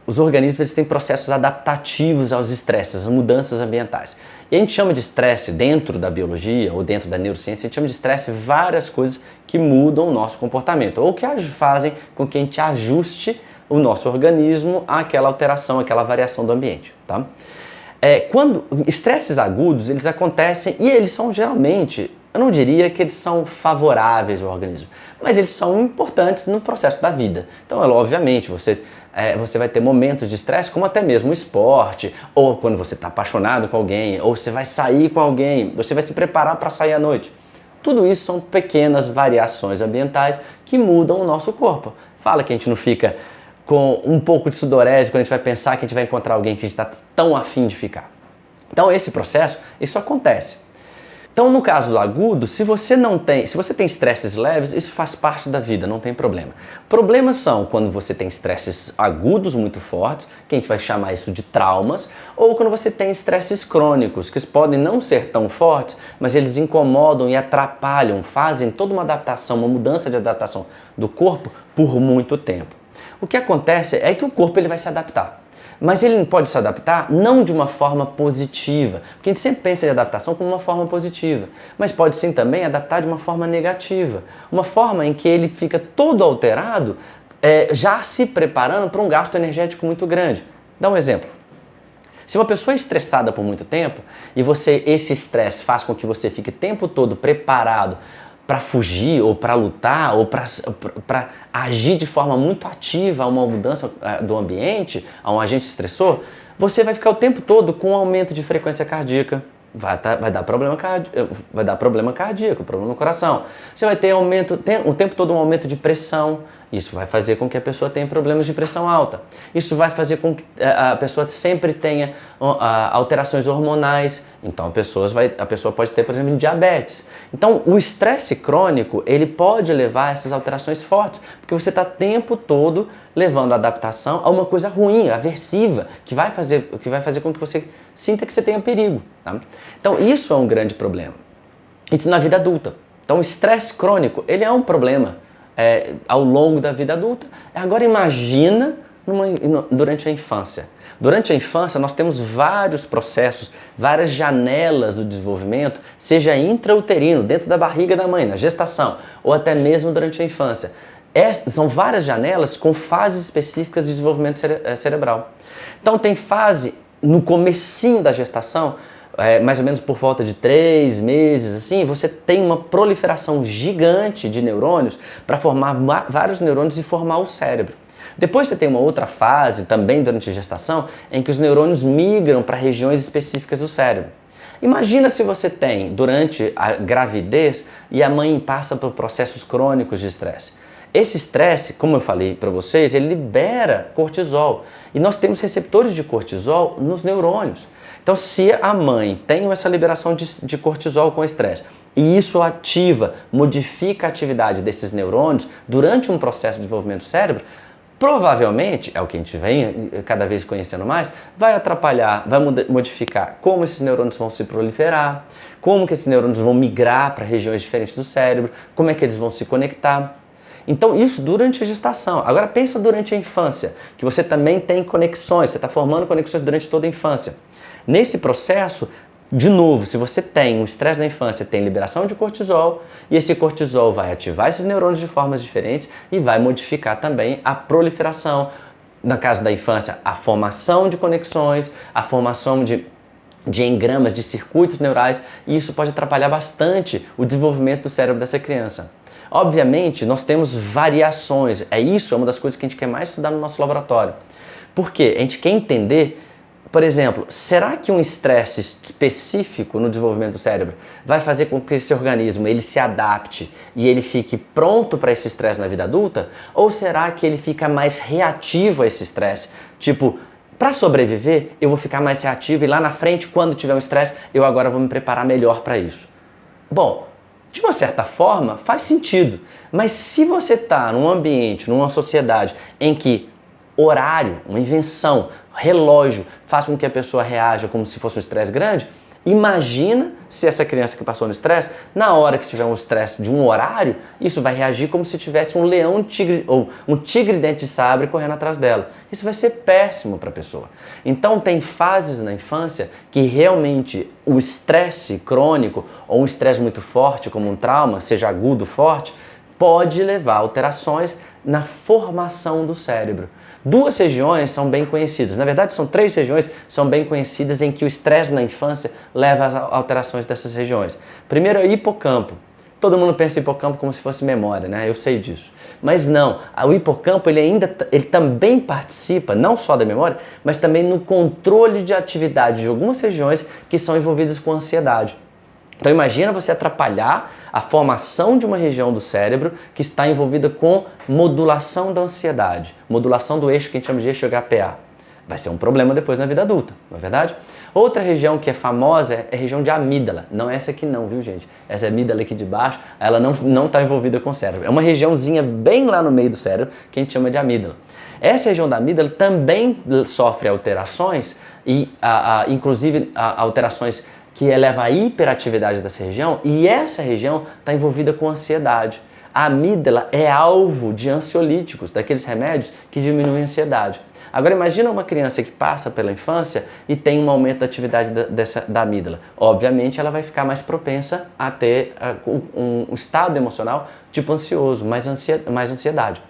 Os organismos eles têm processos adaptativos aos estresses, às mudanças ambientais. E a gente chama de estresse dentro da biologia ou dentro da neurociência, a gente chama de estresse várias coisas que mudam o nosso comportamento ou que fazem com que a gente ajuste o nosso organismo àquela alteração, àquela variação do ambiente. Tá? Quando estresses agudos, eles acontecem e eles são geralmente, eu não diria que eles são favoráveis ao organismo, mas eles são importantes no processo da vida. Então, obviamente, você vai ter momentos de estresse, como até mesmo o esporte, ou quando você está apaixonado com alguém, ou você vai sair com alguém, você vai se preparar para sair à noite. Tudo isso são pequenas variações ambientais que mudam o nosso corpo. Fala que a gente não fica com um pouco de sudorese quando a gente vai pensar que a gente vai encontrar alguém que a gente está tão afim de ficar. Então esse processo, isso acontece. Então no caso do agudo, se você tem estresses leves, isso faz parte da vida, não tem problema. Problemas são quando você tem estresses agudos muito fortes, que a gente vai chamar isso de traumas, ou quando você tem estresses crônicos, que podem não ser tão fortes, mas eles incomodam e atrapalham, fazem toda uma adaptação, uma mudança de adaptação do corpo por muito tempo. O que acontece é que o corpo ele vai se adaptar. Mas ele pode se adaptar não de uma forma positiva, porque a gente sempre pensa em adaptação como uma forma positiva, mas pode sim também adaptar de uma forma negativa, uma forma em que ele fica todo alterado, já se preparando para um gasto energético muito grande. Dá um exemplo. Se uma pessoa é estressada por muito tempo e esse estresse faz com que você fique o tempo todo preparado para fugir ou para lutar ou para agir de forma muito ativa a uma mudança do ambiente, a um agente estressor, você vai ficar o tempo todo com um aumento de frequência cardíaca, vai dar problema cardíaco, problema no coração. Você vai ter o tempo todo um aumento de pressão. Isso vai fazer com que a pessoa tenha problemas de pressão alta. Isso vai fazer com que a pessoa sempre tenha alterações hormonais. Então a pessoa pode ter, por exemplo, diabetes. Então o estresse crônico, ele pode levar a essas alterações fortes, porque você está o tempo todo levando a adaptação a uma coisa ruim, aversiva, que vai fazer com que você sinta que você tenha perigo. Tá? Então isso é um grande problema. Isso na vida adulta. Então o estresse crônico, ele é um problema ao longo da vida adulta. Agora imagina durante a infância. Durante a infância nós temos vários processos, várias janelas do desenvolvimento, seja intrauterino, dentro da barriga da mãe, na gestação, ou até mesmo durante a infância. São várias janelas com fases específicas de desenvolvimento cerebral. Então tem fase no comecinho da gestação, mais ou menos por volta de 3 meses, assim, você tem uma proliferação gigante de neurônios para formar vários neurônios e formar o cérebro. Depois você tem uma outra fase, também durante a gestação, em que os neurônios migram para regiões específicas do cérebro. Imagina se você tem, durante a gravidez, e a mãe passa por processos crônicos de estresse. Esse estresse, como eu falei para vocês, ele libera cortisol. E nós temos receptores de cortisol nos neurônios. Então, se a mãe tem essa liberação de cortisol com estresse, e isso modifica a atividade desses neurônios durante um processo de desenvolvimento do cérebro, provavelmente, é o que a gente vem cada vez conhecendo mais, vai atrapalhar, vai modificar como esses neurônios vão se proliferar, como que esses neurônios vão migrar para regiões diferentes do cérebro, como é que eles vão se conectar. Então isso durante a gestação. Agora pensa durante a infância, que você também tem conexões, você está formando conexões durante toda a infância. Nesse processo, de novo, se você tem um estresse na infância, tem liberação de cortisol, e esse cortisol vai ativar esses neurônios de formas diferentes e vai modificar também a proliferação. No caso da infância, a formação de conexões, a formação de engramas, de circuitos neurais, e isso pode atrapalhar bastante o desenvolvimento do cérebro dessa criança. Obviamente, nós temos variações, é uma das coisas que a gente quer mais estudar no nosso laboratório. Por quê? A gente quer entender, por exemplo, será que um estresse específico no desenvolvimento do cérebro vai fazer com que esse organismo ele se adapte e ele fique pronto para esse estresse na vida adulta? Ou será que ele fica mais reativo a esse estresse? Tipo, para sobreviver, eu vou ficar mais reativo e lá na frente, quando tiver um estresse, eu agora vou me preparar melhor para isso. Bom, de uma certa forma, faz sentido. Mas se você está num ambiente, numa sociedade em que horário, uma invenção, relógio, faz com que a pessoa reaja como se fosse um estresse grande, Imagina se essa criança que passou no estresse, na hora que tiver um estresse de um horário, isso vai reagir como se tivesse um leão, tigre, ou um tigre dente de sabre correndo atrás dela. Isso vai ser péssimo para a pessoa. Então tem fases na infância que realmente o estresse crônico ou um estresse muito forte, como um trauma, seja agudo, forte, pode levar a alterações na formação do cérebro. Duas regiões são bem conhecidas, na verdade são 3 regiões são bem conhecidas em que o estresse na infância leva às alterações dessas regiões. Primeiro é o hipocampo. Todo mundo pensa em hipocampo como se fosse memória, né? Eu sei disso. Mas não, o hipocampo ele também participa, não só da memória, mas também no controle de atividade de algumas regiões que são envolvidas com ansiedade. Então imagina você atrapalhar a formação de uma região do cérebro que está envolvida com modulação da ansiedade, modulação do eixo que a gente chama de eixo HPA. Vai ser um problema depois na vida adulta, não é verdade? Outra região que é famosa é a região de amígdala. Não é essa aqui não, viu gente? Essa amígdala aqui de baixo, ela não está envolvida com o cérebro. É uma regiãozinha bem lá no meio do cérebro que a gente chama de amígdala. Essa região da amígdala também sofre alterações e inclusive alterações que eleva a hiperatividade dessa região, e essa região está envolvida com ansiedade. A amígdala é alvo de ansiolíticos, daqueles remédios que diminuem a ansiedade. Agora imagina uma criança que passa pela infância e tem um aumento da atividade da amígdala. Obviamente ela vai ficar mais propensa a ter um estado emocional tipo ansioso, mais ansiedade.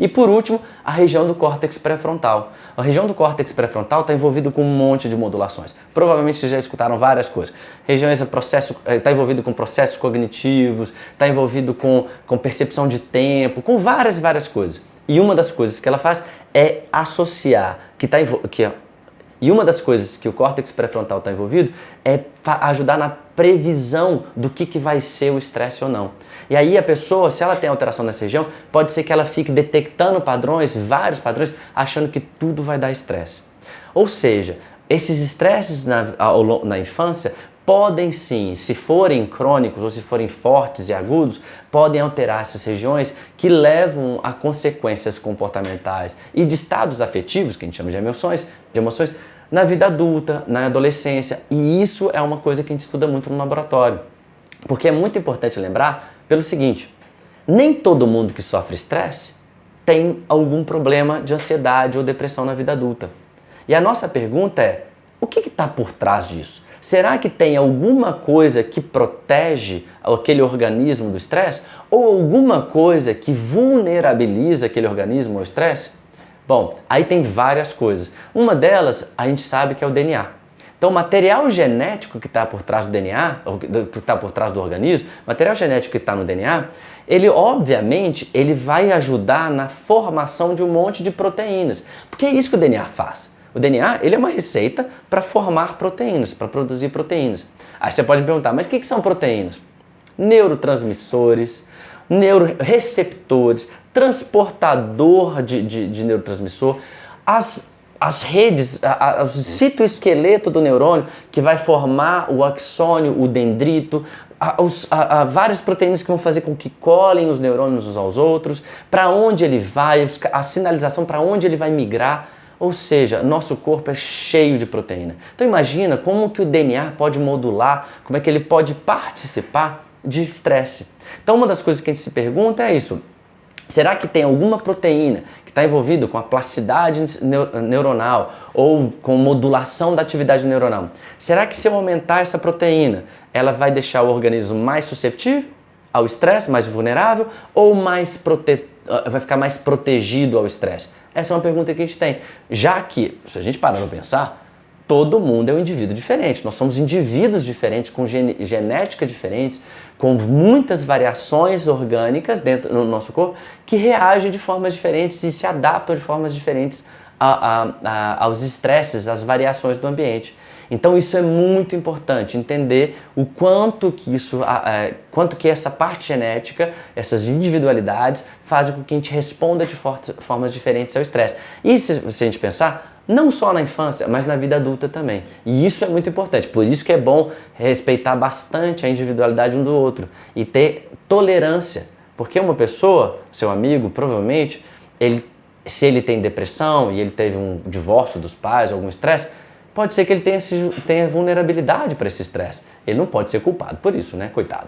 E por último, a região do córtex pré-frontal. A região do córtex pré-frontal está envolvida com um monte de modulações. Provavelmente vocês já escutaram várias coisas. Regiões está envolvido com processos cognitivos, está envolvido com percepção de tempo, com várias coisas. E uma das coisas que ela faz é associar, e uma das coisas que o córtex pré-frontal está envolvido é ajudar na previsão do que vai ser o estresse ou não. E aí a pessoa, se ela tem alteração nessa região, pode ser que ela fique detectando padrões, vários padrões, achando que tudo vai dar estresse. Ou seja, esses estresses na infância podem sim, se forem crônicos ou se forem fortes e agudos, podem alterar essas regiões que levam a consequências comportamentais e de estados afetivos, que a gente chama de emoções, na vida adulta, na adolescência. E isso é uma coisa que a gente estuda muito no laboratório. Porque é muito importante lembrar pelo seguinte, nem todo mundo que sofre estresse tem algum problema de ansiedade ou depressão na vida adulta. E a nossa pergunta é, o que está por trás disso? Será que tem alguma coisa que protege aquele organismo do estresse? Ou alguma coisa que vulnerabiliza aquele organismo ao estresse? Bom, aí tem várias coisas. Uma delas a gente sabe que é o DNA. Então o material genético que está por trás do DNA, que está por trás do organismo, material genético que está no DNA, ele obviamente vai ajudar na formação de um monte de proteínas. Porque é isso que o DNA faz. O DNA ele é uma receita para formar proteínas, para produzir proteínas. Aí você pode me perguntar, mas o que são proteínas? Neurotransmissores, neuroreceptores, transportador de neurotransmissor, as redes, o citoesqueleto do neurônio que vai formar o axônio, o dendrito, várias proteínas que vão fazer com que colhem os neurônios uns aos outros, para onde ele vai, a sinalização para onde ele vai migrar. Ou seja, nosso corpo é cheio de proteína. Então imagina como que o DNA pode modular, como é que ele pode participar de estresse. Então uma das coisas que a gente se pergunta é isso. Será que tem alguma proteína que está envolvida com a plasticidade neuronal ou com modulação da atividade neuronal? Será que se eu aumentar essa proteína, ela vai deixar o organismo mais suscetível ao estresse, mais vulnerável ou vai ficar mais protegido ao estresse? Essa é uma pergunta que a gente tem. Já que, se a gente parar para pensar, todo mundo é um indivíduo diferente. Nós somos indivíduos diferentes, com genética diferentes, com muitas variações orgânicas dentro do nosso corpo que reagem de formas diferentes e se adaptam de formas diferentes aos estresses, às variações do ambiente. Então isso é muito importante, entender o quanto que essa parte genética, essas individualidades fazem com que a gente responda de formas diferentes ao estresse. E se a gente pensar, não só na infância, mas na vida adulta também. E isso é muito importante, por isso que é bom respeitar bastante a individualidade um do outro e ter tolerância. Porque uma pessoa, seu amigo, provavelmente, se ele tem depressão e ele teve um divórcio dos pais, algum estresse, pode ser que ele tenha vulnerabilidade para esse estresse. Ele não pode ser culpado por isso, né? Coitado.